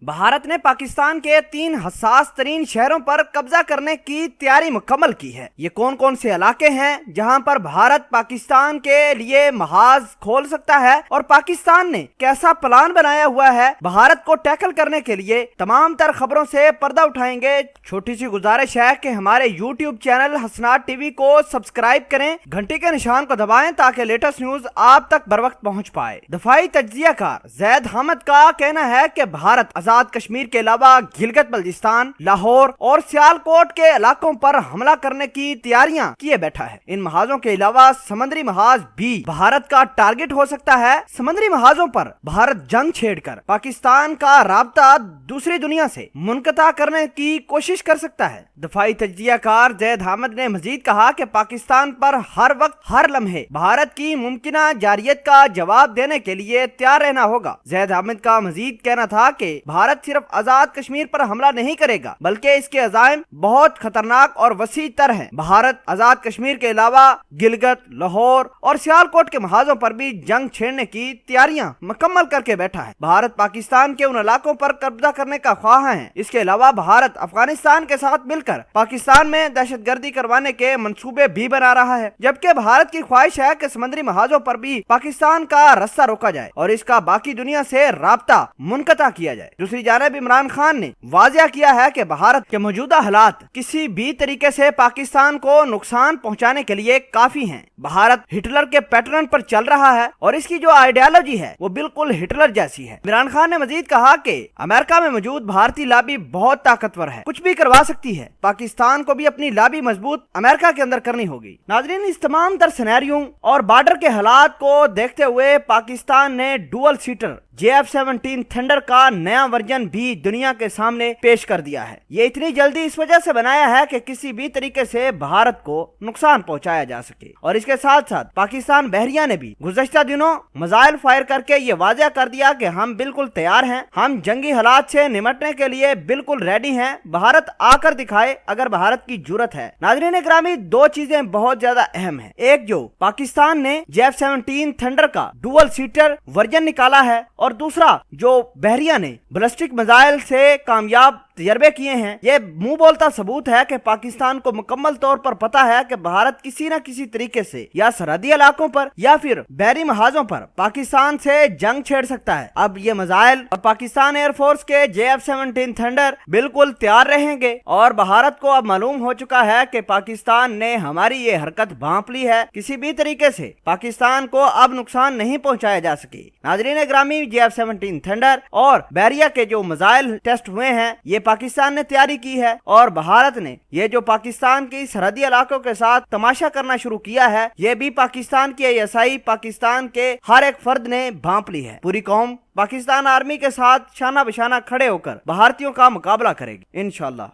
भारत ने पाकिस्तान के 3 हसास तरीन शहरों पर कब्जा करने की तैयारी मुकम्मल की है। ये कौन कौन से इलाके हैं जहां पर भारत पाकिस्तान के लिए महाज खोल सकता है और पाकिस्तान ने कैसा प्लान बनाया हुआ है भारत को टैकल करने के लिए, तमाम तर खबरों से पर्दा उठाएंगे। छोटी सी गुजारिश है कि हमारे YouTube चैनल हसनात टीवी को सब्सक्राइब करें, घंटी के निशान को दबाएं ताकि लेटेस्ट न्यूज आप तक बर वक्त पहुँच पाए। दफाई तज्जियाकार जैद हामिद का कहना है कि भारत आजाद कश्मीर के अलावा गिलगित बल्तिस्तान, लाहौर और सियालकोट के इलाकों पर हमला करने की तैयारियां किए बैठा है। इन महाजों के अलावा समुद्री महाज भी भारत का टारगेट हो सकता है। समुद्री महाजों पर भारत जंग छेड़कर पाकिस्तान का राब्ता दूसरी दुनिया से मुनक़ता करने की कोशिश कर सकता है। दफाई तज्जियाकार जैद हामिद ने मजीद कहा कि पाकिस्तान पर हर वक्त हर लम्हे भारत की मुमकिना जारियत का जवाब देने के लिए तैयार रहना होगा। जैद हामिद का मजीद कहना था कि भारत सिर्फ आजाद कश्मीर पर हमला नहीं करेगा बल्कि इसके अज़ाइम बहुत खतरनाक और वसी तर हैं। भारत आजाद कश्मीर के अलावा गिलगित, लाहौर और सियालकोट के महाजों पर भी जंग छेड़ने की तैयारियां मुकम्मल करके बैठा है। भारत पाकिस्तान के उन इलाकों पर कब्जा करने का ख्वाह है। इसके अलावा भारत अफगानिस्तान के साथ मिलकर पाकिस्तान में दहशतगर्दी करवाने के मंसूबे भी बना रहा है, जबकि भारत की ख्वाहिश है कि समुद्री महाजों पर भी पाकिस्तान का रास्ता रोका जाए और इसका बाकी दुनिया से राब्ता मुनक़ता किया जाए। दूसरी जानिब इमरान खान ने वाज़ेह किया है कि भारत के मौजूदा हालात किसी भी तरीके से पाकिस्तान को नुकसान पहुंचाने के लिए काफी हैं। भारत हिटलर के पैटर्न पर चल रहा है और इसकी जो आइडियोलॉजी है वो बिल्कुल हिटलर जैसी है। इमरान खान ने मजीद कहा कि अमेरिका में मौजूद भारतीय लॉबी बहुत ताकतवर है, कुछ भी करवा सकती है। पाकिस्तान को भी अपनी लॉबी मजबूत अमेरिका के अंदर करनी होगी। नाजरीन, इस तमाम तर सिनेरियो और बॉर्डर के हालात को देखते हुए पाकिस्तान ने डुअल सीटर JF-17 थंडर का नया वर्जन भी दुनिया के सामने पेश कर दिया है। ये इतनी जल्दी इस वजह से बनाया है कि किसी भी तरीके से भारत को नुकसान पहुंचाया जा सके। और इसके साथ साथ पाकिस्तान बहरिया ने भी गुज़श्ता दिनों मिसाइल फायर करके ये वाज़ेह कर दिया कि हम बिल्कुल तैयार हैं, हम जंगी हालात से निपटने के लिए बिल्कुल रेडी हैं। भारत आकर दिखाए अगर भारत की जुर्रत है। नाज़रीन इकरामी, दो चीजें बहुत ज्यादा अहम है। एक, जो पाकिस्तान ने JF-17 थंडर का डुअल सीटर वर्जन निकाला है और दूसरा जो बहरिया ने बैलिस्टिक मिसाइल से कामयाब तजर्बे किए हैं। ये मुंह बोलता सबूत है कि पाकिस्तान को मुकम्मल तौर पर पता है कि भारत किसी न किसी तरीके से या सरहदी इलाकों पर या फिर बहरी महाजों पर पाकिस्तान से जंग छेड़ सकता है। अब ये मिसाइल और पाकिस्तान एयरफोर्स के JF-17 थंडर बिल्कुल तैयार रहेंगे और भारत को अब मालूम हो चुका है कि पाकिस्तान ने हमारी ये हरकत भांप ली है। किसी भी तरीके से पाकिस्तान को अब नुकसान नहीं पहुंचाया जा सके। नाजरीन ग्रामी, JF-17 थंडर और बहरिया के जो मिसाइल टेस्ट हुए हैं ये पाकिस्तान ने तैयारी की है और भारत ने ये जो पाकिस्तान की सरहदी इलाकों के साथ तमाशा करना शुरू किया है ये भी पाकिस्तान की ISI, पाकिस्तान के हर एक फर्द ने भांप ली है। पूरी कौम पाकिस्तान आर्मी के साथ शाना बिशाना खड़े होकर भारतीयों का मुकाबला करेगी इंशाअल्लाह।